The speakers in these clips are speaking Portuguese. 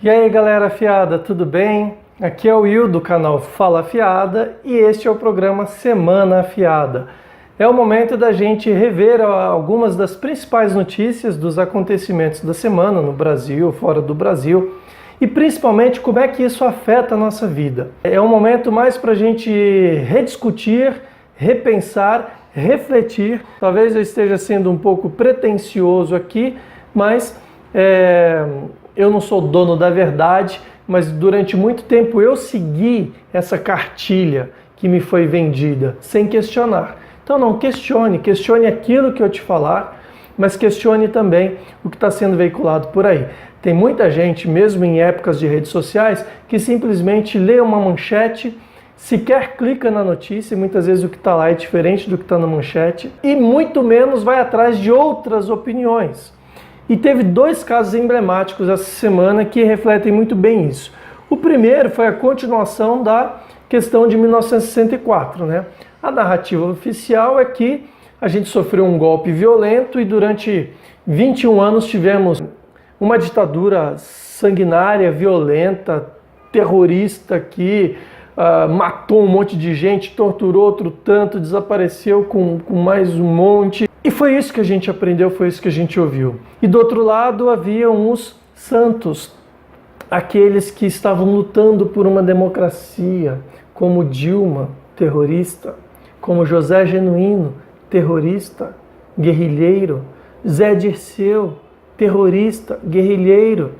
E aí galera afiada, tudo bem? Aqui é o Will do canal Fala Afiada e este é o programa Semana Afiada. É o momento da gente rever algumas das principais notícias dos acontecimentos da semana no Brasil, fora do Brasil e principalmente como é que isso afeta a nossa vida. É um momento mais para a gente rediscutir, repensar, refletir. Talvez eu esteja sendo um pouco pretensioso aqui, mas eu não sou dono da verdade, mas durante muito tempo eu segui essa cartilha que me foi vendida, sem questionar. Então não questione aquilo que eu te falar, mas questione também o que está sendo veiculado por aí. Tem muita gente, mesmo em épocas de redes sociais, que simplesmente lê uma manchete, sequer clica na notícia, e muitas vezes o que está lá é diferente do que está na manchete, e muito menos vai atrás de outras opiniões. E teve dois casos emblemáticos essa semana que refletem muito bem isso. O primeiro foi a continuação da questão de 1964, né? A narrativa oficial é que a gente sofreu um golpe violento e durante 21 anos tivemos uma ditadura sanguinária, violenta, terrorista que matou um monte de gente, torturou outro tanto, desapareceu com mais um monte. E foi isso que a gente aprendeu, foi isso que a gente ouviu. E do outro lado haviam os santos, aqueles que estavam lutando por uma democracia, como Dilma, terrorista, como José Genuíno, terrorista, guerrilheiro, Zé Dirceu, terrorista, guerrilheiro,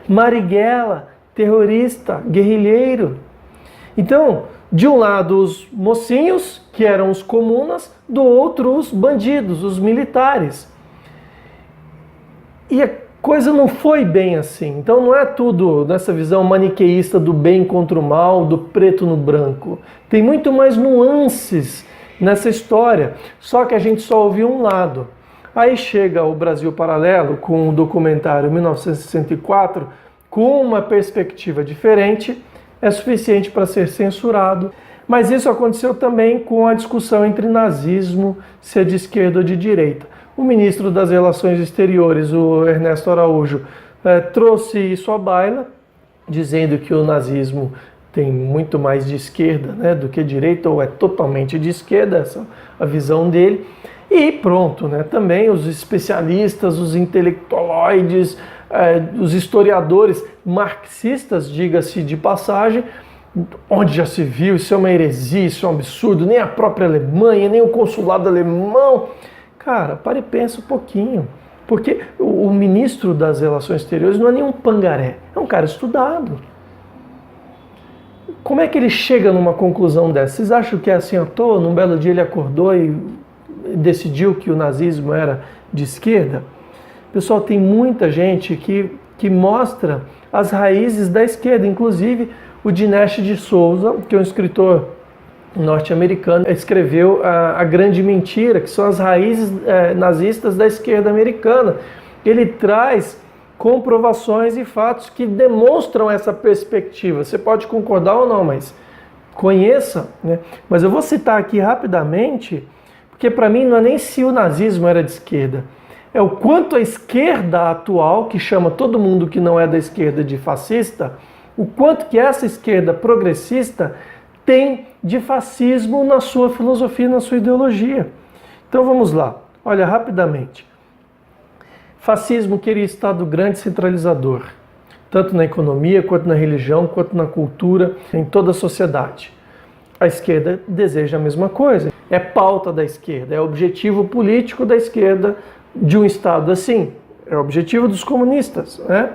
Marighella, terrorista, guerrilheiro. Então, de um lado os mocinhos, que eram os comunas, do outro os bandidos, os militares. E a coisa não foi bem assim. Então não é tudo nessa visão maniqueísta do bem contra o mal, do preto no branco. Tem muito mais nuances nessa história, só que a gente só ouviu um lado. Aí chega o Brasil Paralelo com o documentário 1964, com uma perspectiva diferente, é suficiente para ser censurado. Mas isso aconteceu também com a discussão entre nazismo, se é de esquerda ou de direita. O ministro das Relações Exteriores, o Ernesto Araújo, trouxe isso à baila, dizendo que o nazismo tem muito mais de esquerda, né, do que direita, ou é totalmente de esquerda, essa é a visão dele. E pronto, né, também os especialistas, os intelectualoides, os historiadores marxistas, diga-se de passagem, onde já se viu, isso é uma heresia, isso é um absurdo, nem a própria Alemanha, nem o consulado alemão. Cara, para e pensa um pouquinho, porque o ministro das Relações Exteriores não é nenhum pangaré, é um cara estudado. Como é que ele chega numa conclusão dessa? Vocês acham que é assim à toa? Num belo dia ele acordou e decidiu que o nazismo era de esquerda? Pessoal, tem muita gente que mostra as raízes da esquerda, inclusive o Dinesh de Souza, que é um escritor norte-americano, escreveu A Grande Mentira, que são as raízes nazistas da esquerda americana. Ele traz comprovações e fatos que demonstram essa perspectiva. Você pode concordar ou não, mas conheça, né? Mas eu vou citar aqui rapidamente, porque para mim não é nem se o nazismo era de esquerda, é o quanto a esquerda atual, que chama todo mundo que não é da esquerda de fascista, o quanto que essa esquerda progressista tem de fascismo na sua filosofia, na sua ideologia. Então vamos lá, olha rapidamente. Fascismo queria Estado grande centralizador, tanto na economia, quanto na religião, quanto na cultura, em toda a sociedade. A esquerda deseja a mesma coisa, é pauta da esquerda, é objetivo político da esquerda de um Estado assim, é o objetivo dos comunistas, né?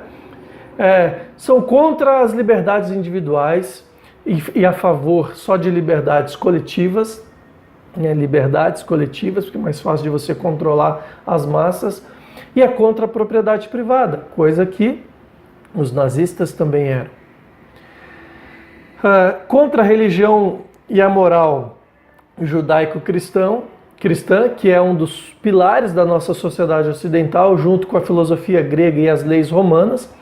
São contra as liberdades individuais e a favor só de liberdades coletivas, né? Liberdades coletivas, porque é mais fácil de você controlar as massas, e é contra a propriedade privada, coisa que os nazistas também eram. Contra a religião e a moral judaico-cristã, que é um dos pilares da nossa sociedade ocidental, junto com a filosofia grega e as leis romanas,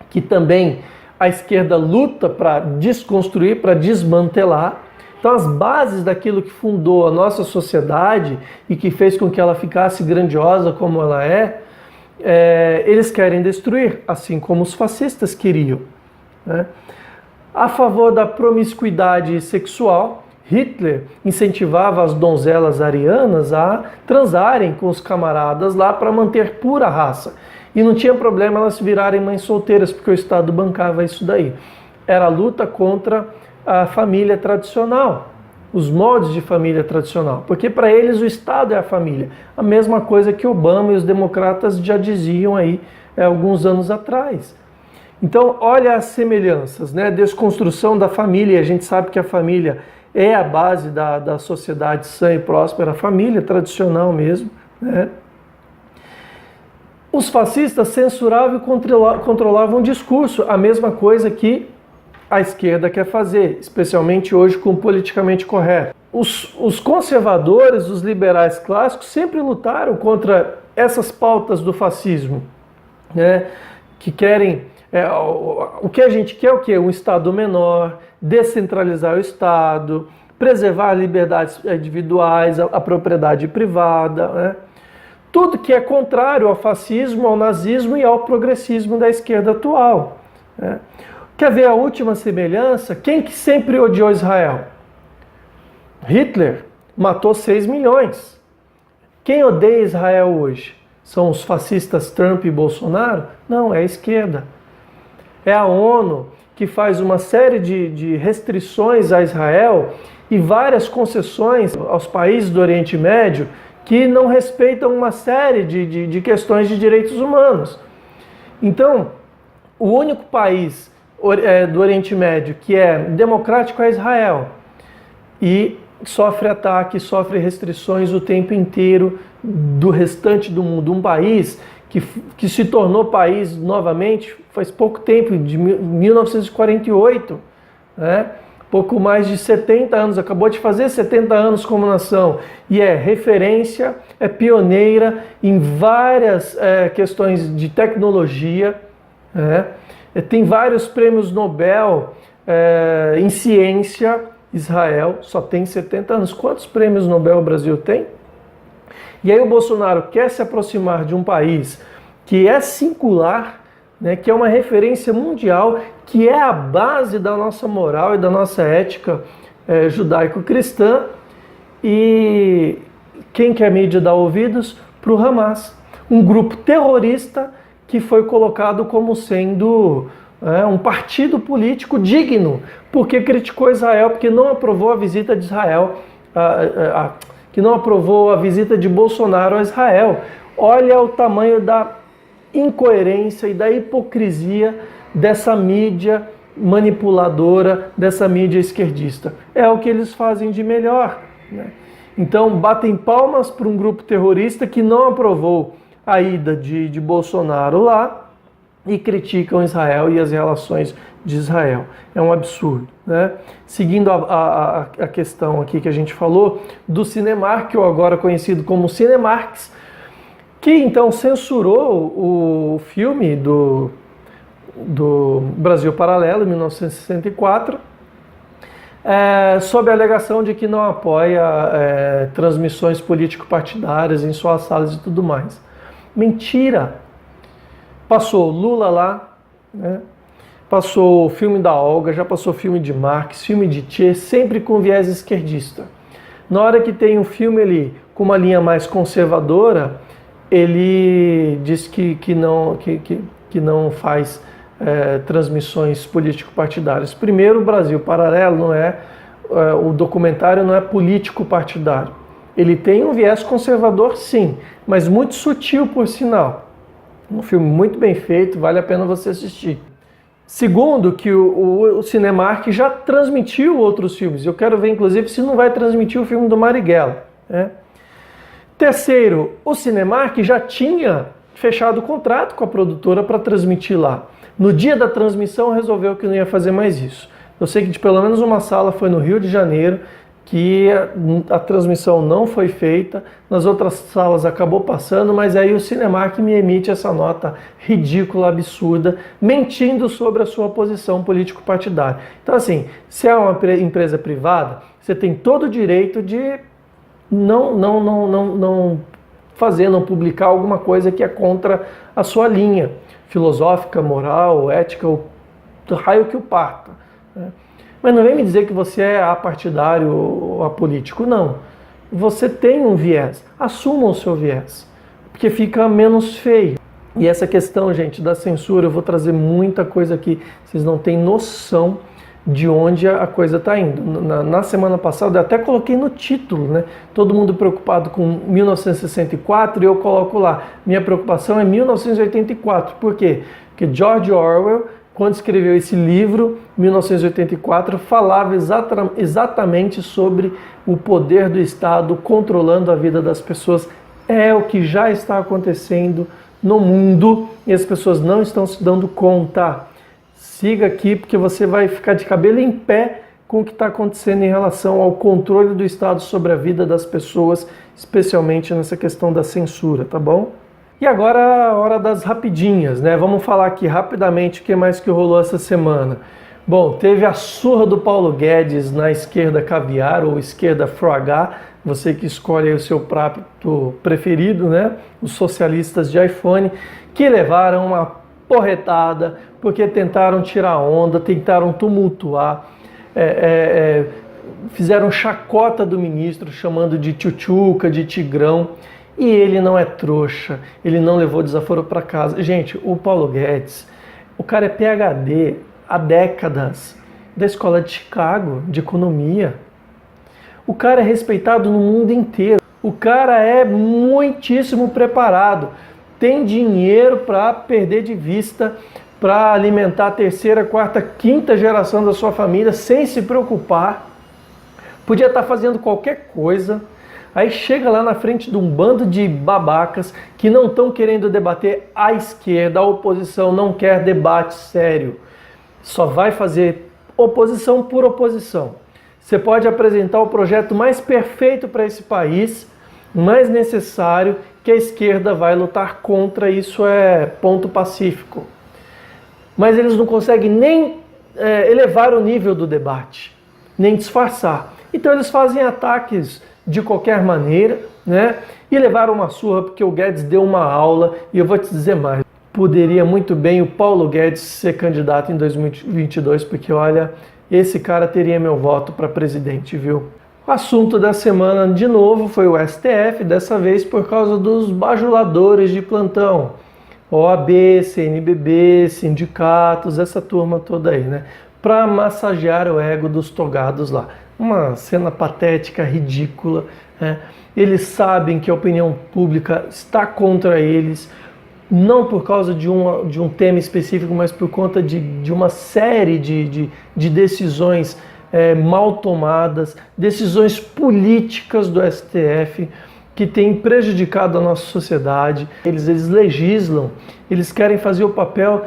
que também a esquerda luta para desconstruir, para desmantelar. Então as bases daquilo que fundou a nossa sociedade e que fez com que ela ficasse grandiosa como ela é, eles querem destruir, assim como os fascistas queriam, né? A favor da promiscuidade sexual, Hitler incentivava as donzelas arianas a transarem com os camaradas lá para manter pura a raça. E não tinha problema elas virarem mães solteiras, porque o Estado bancava isso daí. Era a luta contra a família tradicional, os moldes de família tradicional, porque para eles o Estado é a família. A mesma coisa que Obama e os democratas já diziam aí alguns anos atrás. Então, olha as semelhanças, né? Desconstrução da família, a gente sabe que a família é a base da sociedade sã e próspera, a família tradicional mesmo, né? Os fascistas censuravam e controlavam o discurso, a mesma coisa que a esquerda quer fazer, especialmente hoje com o politicamente correto. Os conservadores, os liberais clássicos, sempre lutaram contra essas pautas do fascismo, né? Que querem... o que a gente quer é o quê? Um Estado menor, descentralizar o Estado, preservar liberdades individuais, a propriedade privada, né? Tudo que é contrário ao fascismo, ao nazismo e ao progressismo da esquerda atual, né? Quer ver a última semelhança? Quem que sempre odiou Israel? Hitler matou 6 milhões. Quem odeia Israel hoje? São os fascistas Trump e Bolsonaro? Não, é a esquerda. É a ONU que faz uma série de restrições a Israel e várias concessões aos países do Oriente Médio que não respeitam uma série de questões de direitos humanos. Então, o único país do Oriente Médio que é democrático é Israel. E sofre ataques, sofre restrições o tempo inteiro do restante do mundo. Um país que se tornou país novamente faz pouco tempo, de 1948, né? Pouco mais de 70 anos, acabou de fazer 70 anos como nação, e é referência, é pioneira em várias questões de tecnologia, né? Tem vários prêmios Nobel em ciência. Israel só tem 70 anos. Quantos prêmios Nobel o Brasil tem? E aí o Bolsonaro quer se aproximar de um país que é singular, né, que é uma referência mundial, que é a base da nossa moral e da nossa ética judaico-cristã. E quem que a mídia dá ouvidos? Para o Hamas, um grupo terrorista que foi colocado como sendo um partido político digno, porque criticou Israel, porque não aprovou a visita de Israel, que não aprovou a visita de Bolsonaro a Israel. Olha o tamanho da incoerência e da hipocrisia dessa mídia manipuladora, dessa mídia esquerdista. É o que eles fazem de melhor, né? Então, batem palmas para um grupo terrorista que não aprovou a ida de Bolsonaro lá e criticam Israel e as relações de Israel. É um absurdo, né? Seguindo a questão aqui que a gente falou do Cinemark, ou agora conhecido como Cinemarx, que então censurou o filme do Brasil Paralelo, em 1964, sob a alegação de que não apoia transmissões político-partidárias em suas salas e tudo mais. Mentira! Passou Lula lá, né? Passou o filme da Olga, já passou filme de Marx, filme de Che, sempre com viés esquerdista. Na hora que tem um filme ali com uma linha mais conservadora, ele diz que não faz transmissões político-partidárias. Primeiro, o Brasil Paralelo não o documentário não é político-partidário. Ele tem um viés conservador, sim, mas muito sutil, por sinal. Um filme muito bem feito, vale a pena você assistir. Segundo, que o Cinemark já transmitiu outros filmes. Eu quero ver, inclusive, se não vai transmitir o filme do Marighella, né? Terceiro, o Cinemark já tinha fechado o contrato com a produtora para transmitir lá. No dia da transmissão, resolveu que não ia fazer mais isso. Eu sei que de pelo menos uma sala foi no Rio de Janeiro, que a transmissão não foi feita, nas outras salas acabou passando, mas aí o Cinemark me emite essa nota ridícula, absurda, mentindo sobre a sua posição político-partidária. Então assim, se é uma empresa privada, você tem todo o direito de não fazer, não publicar alguma coisa que é contra a sua linha filosófica, moral, ética, o raio que o parta, né? Mas não vem me dizer que você é apartidário ou apolítico, não. Você tem um viés, assuma o seu viés, porque fica menos feio. E essa questão, gente, da censura, eu vou trazer muita coisa aqui, vocês não têm noção de onde a coisa está indo. Na semana passada eu até coloquei no título, né? Todo mundo preocupado com 1964 e eu coloco lá, minha preocupação é 1984. Por quê? Porque George Orwell, quando escreveu esse livro, 1984, falava exatamente sobre o poder do Estado controlando a vida das pessoas. É o que já está acontecendo no mundo e as pessoas não estão se dando conta. Siga aqui porque você vai ficar de cabelo em pé com o que está acontecendo em relação ao controle do Estado sobre a vida das pessoas, especialmente nessa questão da censura, tá bom? E agora a hora das rapidinhas, né? Vamos falar aqui rapidamente o que mais que rolou essa semana. Bom, teve a surra do Paulo Guedes na esquerda caviar ou esquerda froagá, você que escolhe o seu prato preferido, né? Os socialistas de iPhone, que levaram uma porretada, porque tentaram tirar onda, tentaram tumultuar, fizeram chacota do ministro, chamando de tchutchuca, de tigrão, e ele não é trouxa, ele não levou desaforo para casa. Gente, o Paulo Guedes, o cara é PhD há décadas, da escola de Chicago, de economia. O cara é respeitado no mundo inteiro, o cara é muitíssimo preparado, tem dinheiro para perder de vista, para alimentar a terceira, quarta, quinta geração da sua família sem se preocupar. Podia estar fazendo qualquer coisa. Aí chega lá na frente de um bando de babacas que não estão querendo debater a esquerda, a oposição não quer debate sério. Só vai fazer oposição por oposição. Você pode apresentar o projeto mais perfeito para esse país, mais necessário, que a esquerda vai lutar contra, isso é ponto pacífico. Mas eles não conseguem nem elevar o nível do debate, nem disfarçar. Então eles fazem ataques de qualquer maneira, né? E levaram uma surra porque o Guedes deu uma aula, e eu vou te dizer mais. Poderia muito bem o Paulo Guedes ser candidato em 2022, porque olha, esse cara teria meu voto para presidente, viu? O assunto da semana, de novo, foi o STF, dessa vez por causa dos bajuladores de plantão. OAB, CNBB, sindicatos, essa turma toda aí, né? Para massagear o ego dos togados lá. Uma cena patética, ridícula, né? Eles sabem que a opinião pública está contra eles, não por causa de um tema específico, mas por conta de uma série de decisões mal tomadas, decisões políticas do STF que têm prejudicado a nossa sociedade. Eles legislam, eles querem fazer o papel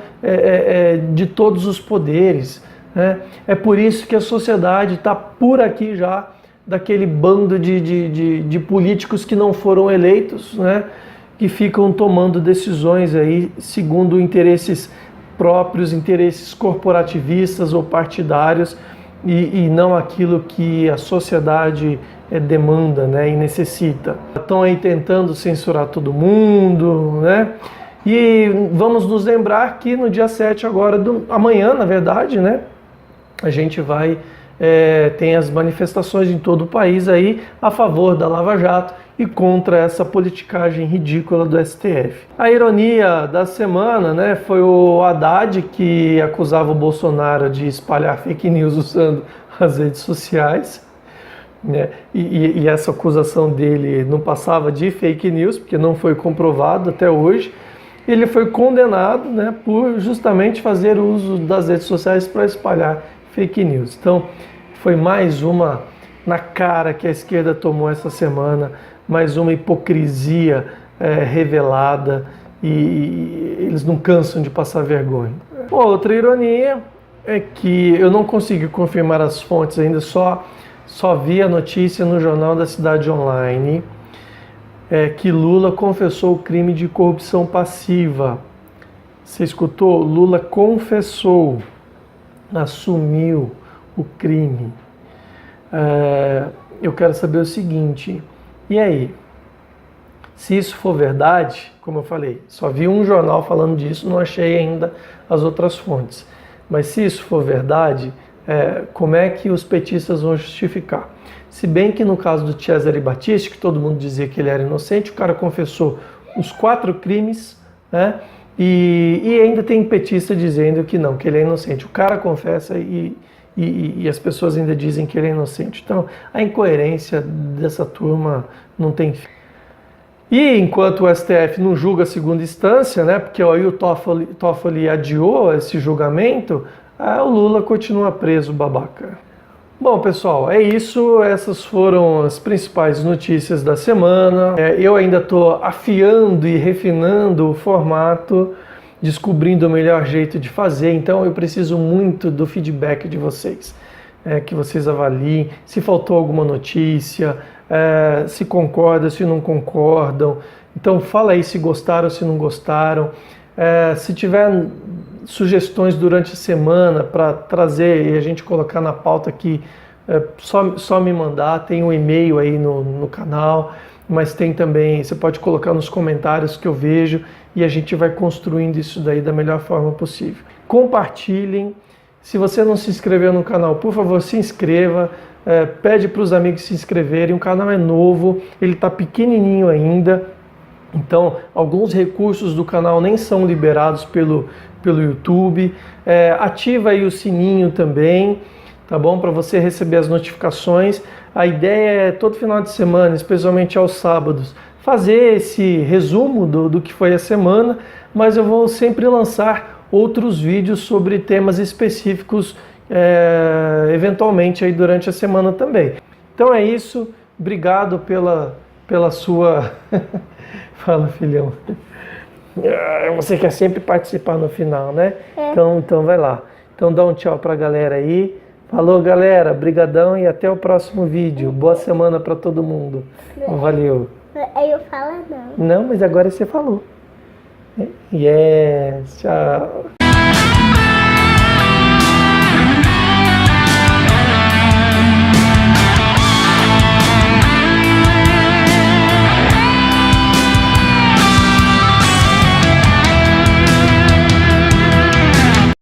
de todos os poderes, né? É por isso que a sociedade está por aqui já, daquele bando de políticos que não foram eleitos, né? Que ficam tomando decisões aí segundo interesses próprios, interesses corporativistas ou partidários, e não aquilo que a sociedade demanda, né, e necessita. Estão aí tentando censurar todo mundo, né? E vamos nos lembrar que no dia 7 agora, amanhã, na verdade, né, a gente vai tem as manifestações em todo o país aí a favor da Lava Jato e contra essa politicagem ridícula do STF. A ironia da semana, né, foi o Haddad, que acusava o Bolsonaro de espalhar fake news usando as redes sociais, né, e essa acusação dele não passava de fake news, porque não foi comprovado até hoje. Ele foi condenado, né, por justamente fazer uso das redes sociais para espalhar fake news. Então, foi mais uma na cara que a esquerda tomou essa semana, mais uma hipocrisia revelada, e eles não cansam de passar vergonha. Outra ironia é que eu não consegui confirmar as fontes ainda, só vi a notícia no Jornal da Cidade Online, que Lula confessou o crime de corrupção passiva. Você escutou? Lula confessou, assumiu o crime. Eu quero saber o seguinte, e aí? Se isso for verdade, como eu falei, só vi um jornal falando disso, não achei ainda as outras fontes. Mas se isso for verdade, como é que os petistas vão justificar? Se bem que no caso do Cesare Battisti, que todo mundo dizia que ele era inocente, o cara confessou os 4 crimes, né? E ainda tem petista dizendo que não, que ele é inocente. O cara confessa e as pessoas ainda dizem que ele é inocente. Então, a incoerência dessa turma não tem fim. E enquanto o STF não julga a segunda instância, né, porque aí o Toffoli adiou esse julgamento, o Lula continua preso, babaca. Bom, pessoal, é isso. Essas foram as principais notícias da semana. Eu ainda estou afiando e refinando o formato, descobrindo o melhor jeito de fazer, então eu preciso muito do feedback de vocês. Que vocês avaliem se faltou alguma notícia, se concordam, se não concordam. Então fala aí se gostaram, se não gostaram. Se tiver sugestões durante a semana para trazer e a gente colocar na pauta aqui, só me mandar. Tem um e-mail aí no canal, mas tem também, você pode colocar nos comentários que eu vejo e a gente vai construindo isso daí da melhor forma possível. Compartilhem. Se você não se inscreveu no canal, por favor, se inscreva. Pede para os amigos se inscreverem. O canal é novo, ele está pequenininho ainda. Então, alguns recursos do canal nem são liberados pelo YouTube. Ativa aí o sininho também, tá bom? Para você receber as notificações. A ideia é todo final de semana, especialmente aos sábados, fazer esse resumo do que foi a semana, mas eu vou sempre lançar outros vídeos sobre temas específicos, eventualmente aí durante a semana também. Então é isso. Obrigado pela sua... Fala, filhão. Você quer sempre participar no final, né? Então vai lá. Então dá um tchau pra galera aí. Falou, galera. Brigadão e até o próximo vídeo. Boa semana pra todo mundo. Valeu. Eu falo não. Não, mas agora você falou. Yes, tchau.